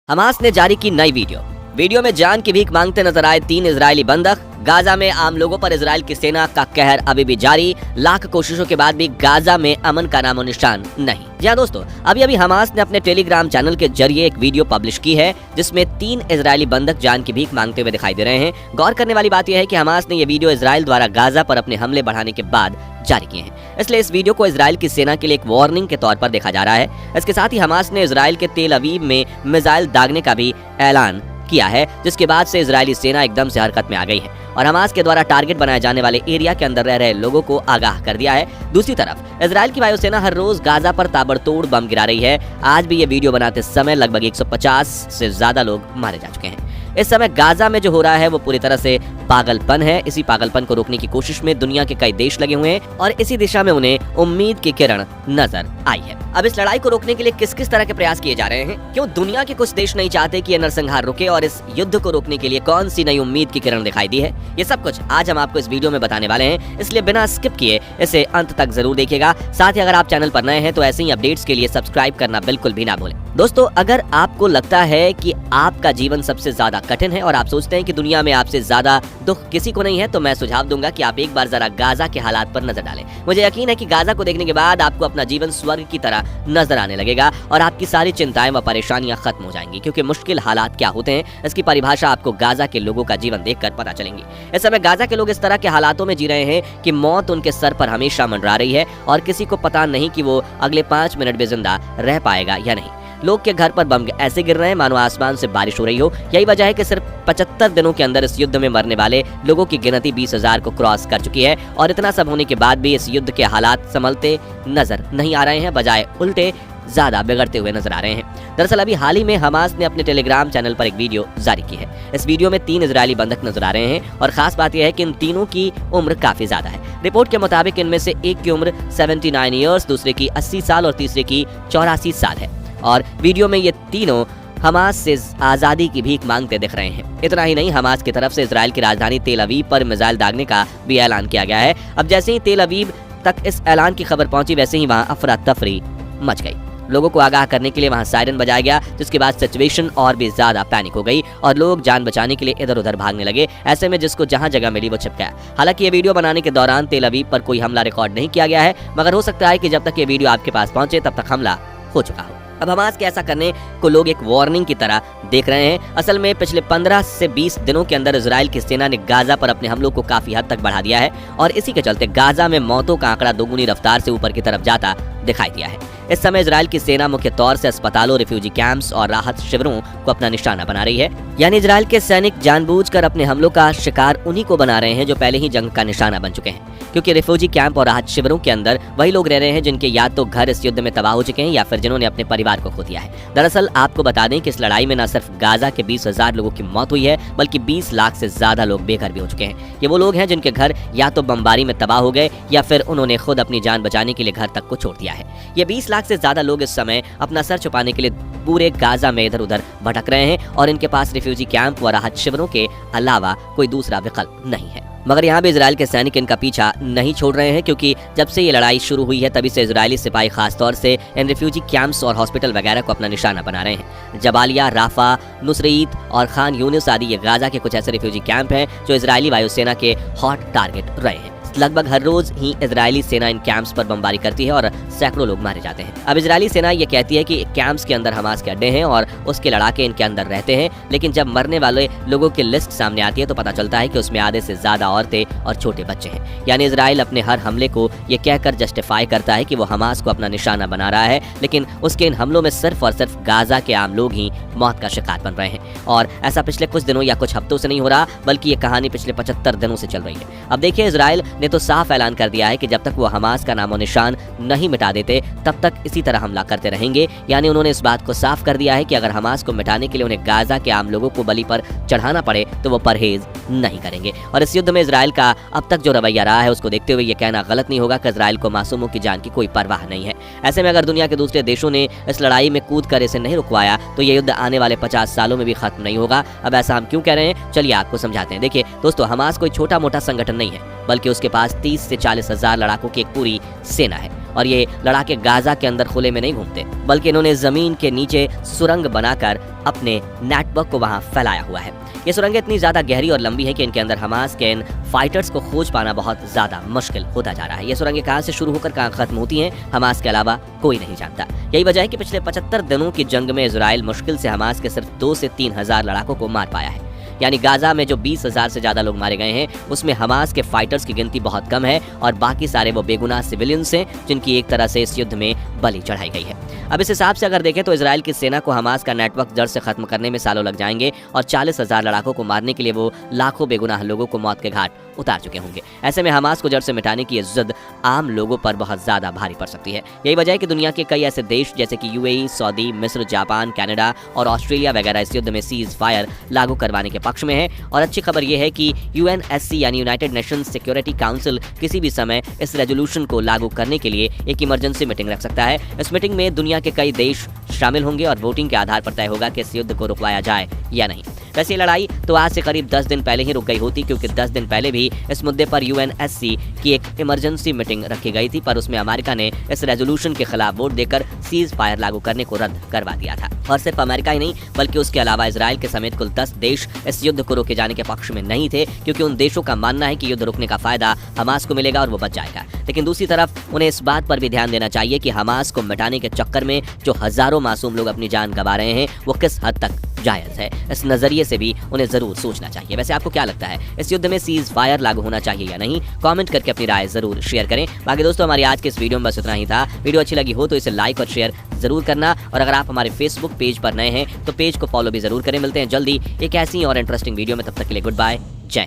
Hamas ने जारी की नई वीडियो में जान की भीख मांगते नजर आए 3 इजरायली बंधक। गाजा में आम लोगों पर इजराइल की सेना का कहर अभी भी जारी। लाख कोशिशों के बाद भी गाजा में अमन का नामो निशान नहीं। जी हाँ दोस्तों, अभी हमास ने अपने टेलीग्राम चैनल के जरिए एक वीडियो पब्लिश की है जिसमें 3 इजरायली बंधक जान की भीख मांगते हुए दिखाई दे रहे हैं। गौर करने वाली बात यह है कि हमास ने ये वीडियो इजराइल द्वारा गाजा पर अपने हमले बढ़ाने के बाद जारी किए हैं, इसलिए इस वीडियो को इजराइल की सेना के लिए एक वार्निंग के तौर पर देखा जा रहा है। इसके साथ ही हमास ने इजराइल के तेल अवीव में मिसाइल दागने का भी ऐलान किया है, जिसके बाद से इजरायली सेना एकदम से हरकत में आ गई है और हमास के द्वारा टारगेट बनाए जाने वाले एरिया के अंदर रह रहे लोगों को आगाह कर दिया है। दूसरी तरफ इजराइल की वायुसेना हर रोज गाजा पर ताबड़तोड़ बम गिरा रही है। आज भी ये वीडियो बनाते समय लगभग 150 से ज्यादा लोग मारे जा चुके हैं। इस समय गाजा में जो हो रहा है वो पूरी तरह से पागलपन है। इसी पागलपन को रोकने की कोशिश में दुनिया के कई देश लगे हुए हैं और इसी दिशा में उन्हें उम्मीद की किरण नजर आई है। अब इस लड़ाई को रोकने के लिए किस किस तरह के प्रयास किए जा रहे हैं, क्यों दुनिया के कुछ देश नहीं चाहते कि यह नरसंहार रुके और इस युद्ध को रोकने के लिए कौन सी नई उम्मीद की किरण दिखाई दी है, ये सब कुछ आज हम आपको इस वीडियो में बताने वाले हैं। इसलिए बिना स्किप किए इसे अंत तक जरूर देखिएगा। साथ ही अगर आप चैनल पर नए हैं तो ऐसे ही अपडेट्स के लिए सब्सक्राइब करना बिल्कुल भी ना भूलें। दोस्तों, अगर आपको लगता है कि आपका जीवन सबसे ज्यादा कठिन है और आप सोचते हैं कि दुनिया में आपसे ज्यादा दुख किसी को नहीं है, तो मैं सुझाव दूंगा कि आप एक बार जरा गाजा के हालात पर नजर डालें। मुझे यकीन है कि गाजा को देखने के बाद आपको अपना जीवन स्वर्ग की तरह नजर आने लगेगा और आपकी सारी चिंताएं व परेशानियां खत्म हो जाएंगी, क्योंकि मुश्किल हालात क्या होते हैं इसकी परिभाषा आपको गाजा के लोगों का जीवन देखकर पता चलेंगी। इस समय गाजा के लोग इस तरह के हालातों में जी रहे हैं कि मौत उनके सर पर हमेशा मंडरा रही है और किसी को पता नहीं कि वो अगले 5 मिनट भी जिंदा रह पाएगा या नहीं। लोग के घर पर बम ऐसे गिर रहे हैं मानो आसमान से बारिश हो रही हो। यही वजह है कि सिर्फ 75 दिनों के अंदर इस युद्ध में मरने वाले लोगों की गिनती 20,000 को क्रॉस कर चुकी है और इतना सब होने के बाद भी इस युद्ध के हालात संभलते नजर नहीं आ रहे हैं, बजाय उल्टे ज्यादा बिगड़ते हुए नजर आ रहे हैं। दरअसल अभी हाल ही में हमास ने अपने टेलीग्राम चैनल पर एक वीडियो जारी की है। इस वीडियो में 3 इजरायली बंधक नजर आ रहे हैं और खास बात यह है कि इन तीनों की उम्र काफी ज्यादा है। रिपोर्ट के मुताबिक इनमें से एक की उम्र 79 ईयर्स, दूसरे की 80 साल और तीसरे की 84 साल है और वीडियो में ये तीनों हमास से आजादी की भीख मांगते दिख रहे हैं। इतना ही नहीं, हमास की तरफ से इजराइल की राजधानी तेल अवीव पर मिसाइल दागने का भी ऐलान किया गया है। अब जैसे ही तेल अवीव तक इस ऐलान की खबर पहुंची, वैसे ही वहां अफरा तफरी मच गई। लोगों को आगाह करने के लिए वहां सायरन बजाया गया, जिसके बाद सिचुएशन और भी ज्यादा पैनिक हो गई और लोग जान बचाने के लिए इधर उधर भागने लगे। ऐसे में जिसको जहां जगह मिली वो छिप गया। हालांकि ये वीडियो बनाने के दौरान तेल अवीव पर कोई हमला रिकॉर्ड नहीं किया गया है, मगर हो सकता है कि जब तक ये वीडियो आपके पास पहुंचे तब तक हमला हो चुका हो। अब हमास के ऐसा करने को लोग एक वार्निंग की तरह देख रहे हैं। असल में पिछले 15 से 20 दिनों के अंदर इजराइल की सेना ने गाजा पर अपने हमलों को काफी हद तक बढ़ा दिया है और इसी के चलते गाजा में मौतों का आंकड़ा दोगुनी रफ्तार से ऊपर की तरफ जाता दिखाई दिया है। इस समय इजराइल की सेना मुख्य तौर से अस्पतालों, रिफ्यूजी कैंप्स और राहत शिविरों को अपना निशाना बना रही है। यानी इजराइल के सैनिक जानबूझकर अपने हमलों का शिकार उन्हीं को बना रहे हैं जो पहले ही जंग का निशाना बन चुके हैं, क्योंकि रिफ्यूजी कैंप और राहत शिविरों के अंदर वही लोग रह रहे हैं जिनके या तो घर इस युद्ध में तबाह हो चुके हैं या फिर जिन्होंने अपने परिवार को खो दिया है। दरअसल आपको बता दें कि इस लड़ाई में न सिर्फ गाजा के 20,000 लोगों की मौत हुई है, बल्कि 20 लाख से ज्यादा लोग बेघर भी हो चुके हैं। ये वो लोग हैं जिनके घर या तो बमबारी में तबाह हो गए या फिर उन्होंने खुद अपनी जान बचाने के लिए घर तक को छोड़ दिया है। ये 20 लाख से ज्यादा लोग इस समय अपना सर छुपाने के लिए पूरे गाजा में इधर उधर भटक रहे हैं और इनके पास रिफ्यूजी कैंप व राहत शिविरों के अलावा कोई दूसरा विकल्प नहीं है। मगर यहाँ भी इजराइल के सैनिक इनका पीछा नहीं छोड़ रहे हैं, क्योंकि जब से ये लड़ाई शुरू हुई है तभी से इजरायली सिपाही खासतौर से इन रिफ्यूजी कैंप्स और हॉस्पिटल वगैरह को अपना निशाना बना रहे हैं। जबालिया, राफा, नुसरईत और खान यूनिस आदि ये गाजा के कुछ ऐसे रिफ्यूजी कैंप हैं जो इजरायली वायुसेना के हॉट टारगेट रहे हैं। लगभग हर रोज ही इजरायली सेना इन कैंप्स पर बमबारी करती है और सैकड़ों लोग मारे जाते हैं। अब इजरायली सेना ये कहती है कि कैंप्स के अंदर हमास के अड्डे हैं और उसके लड़ाके इनके अंदर रहते हैं, लेकिन जब मरने वाले लोगों की लिस्ट सामने आती है तो पता चलता है कि उसमें आधे से ज्यादा औरतें और छोटे बच्चे हैं। यानी इजराइल अपने हर हमले को ये कहकर जस्टिफाई करता है कि वो हमास को अपना निशाना बना रहा है, लेकिन उसके इन हमलों में सिर्फ और सिर्फ गाजा के आम लोग ही मौत का शिकार बन रहे हैं। और ऐसा पिछले कुछ दिनों या कुछ हफ्तों से नहीं हो रहा, बल्कि ये कहानी पिछले 75 दिनों से चल रही है। अब देखिए, इजराइल ने तो साफ ऐलान कर दिया है कि जब तक वो हमास का नामो निशान नहीं मिटा देते तब तक इसी तरह हमला करते रहेंगे। यानी उन्होंने इस बात को साफ कर दिया है कि अगर हमास को मिटाने के लिए उन्हें गाजा के आम लोगों को बलि पर चढ़ाना पड़े तो वो परहेज नहीं करेंगे। और इस युद्ध में इजराइल का अब तक जो रवैया रहा है उसको देखते हुए ये कहना गलत नहीं होगा कि इजराइल को मासूमों की जान की कोई परवाह नहीं है। ऐसे में अगर दुनिया के दूसरे देशों ने इस लड़ाई में कूद कर इसे नहीं रुकवाया तो ये युद्ध आने वाले 50 सालों में भी खत्म नहीं होगा। अब ऐसा हम क्यों कह रहे हैं, चलिए आपको समझाते हैं। देखिए दोस्तों, हमास कोई छोटा मोटा संगठन नहीं है, बल्कि उसके पास 30 से 40 हजार लड़ाकों की एक पूरी सेना है और ये लड़ाके गाजा के अंदर खुले में नहीं घूमते, बल्कि इन्होंने जमीन के नीचे सुरंग बनाकर अपने नेटवर्क को वहां फैलाया हुआ है। ये सुरंगें इतनी ज्यादा गहरी और लंबी है कि इनके अंदर हमास के इन फाइटर्स को खोज पाना बहुत ज्यादा मुश्किल होता जा रहा है। ये सुरंगें कहां से शुरू होकर कहां खत्म होती हैं, हमास के अलावा कोई नहीं जानता। यही वजह है कि पिछले 75 दिनों की जंग में इजराइल मुश्किल से हमास के सिर्फ 2 से 3 हजार लड़ाकों को मार पाया है। यानी गाजा में जो 20,000 से ज्यादा लोग मारे गए हैं, उसमें हमास के फाइटर्स की गिनती बहुत कम है और बाकी सारे वो बेगुनाह सिविलियंस हैं जिनकी एक तरह से इस युद्ध में बलि चढ़ाई गई है। अब इस हिसाब से अगर देखें तो इजराइल की सेना को हमास का नेटवर्क जड़ से खत्म करने में सालों लग जाएंगे और 40,000 लड़ाकों को मारने के लिए वो लाखों बेगुनाह लोगों को मौत के घाट उतार चुके होंगे। ऐसे में हमास को जड़ से मिटाने की जिद आम लोगों पर बहुत ज्यादा भारी पड़ सकती है। यही वजह है कि दुनिया के कई ऐसे देश जैसे कि यूएई, सऊदी, मिस्र, जापान, कनाडा और ऑस्ट्रेलिया वगैरह इस युद्ध में सीज फायर लागू करवाने के पक्ष में है। और अच्छी खबर यह है कि यूएनएससी यानी यूनाइटेड नेशंस सिक्योरिटी काउंसिल किसी भी समय इस रेजोल्यूशन को लागू करने के लिए एक इमरजेंसी मीटिंग रख सकता है। इस मीटिंग में दुनिया के कई देश शामिल होंगे और वोटिंग के आधार पर तय होगा कि इस युद्ध को रुकवाया जाए या नहीं। वैसे ये लड़ाई तो आज से करीब 10 दिन पहले ही रुक गई होती, क्योंकि 10 दिन पहले भी इस मुद्दे पर यूएनएससी की एक इमरजेंसी मीटिंग रखी गई थी, पर उसमें अमेरिका ने इस रेजोल्यूशन के खिलाफ वोट देकर सीज फायर लागू करने को रद्द करवा दिया था। और सिर्फ अमेरिका ही नहीं बल्कि उसके अलावा इजराइल के समेत कुल 10 देश इस युद्ध को रोके जाने के पक्ष में नहीं थे, क्योंकि उन देशों का मानना है कि युद्ध रुकने का फायदा हमास को मिलेगा और वो बच जाएगा। लेकिन दूसरी तरफ उन्हें इस बात पर भी ध्यान देना चाहिए कि हमास को मिटाने के चक्कर में जो हजारों मासूम लोग अपनी जान गंवा रहे हैं वो किस हद तक जायज है। इस नजरिए से भी उन्हें जरूर सोचना चाहिए। वैसे आपको क्या लगता है, इस युद्ध में सीज फायर लागू होना चाहिए या नहीं? कमेंट करके अपनी राय जरूर शेयर करें। बाकी दोस्तों, हमारी आज के इस वीडियो में बस इतना ही था। वीडियो अच्छी लगी हो तो इसे लाइक और शेयर जरूर करना, और अगर आप हमारे फेसबुक पेज पर नए हैं तो पेज को फॉलो भी जरूर करें। मिलते हैं जल्दी एक ऐसी और इंटरेस्टिंग वीडियो में, तब तक के लिए गुड बाय, जय हिंद।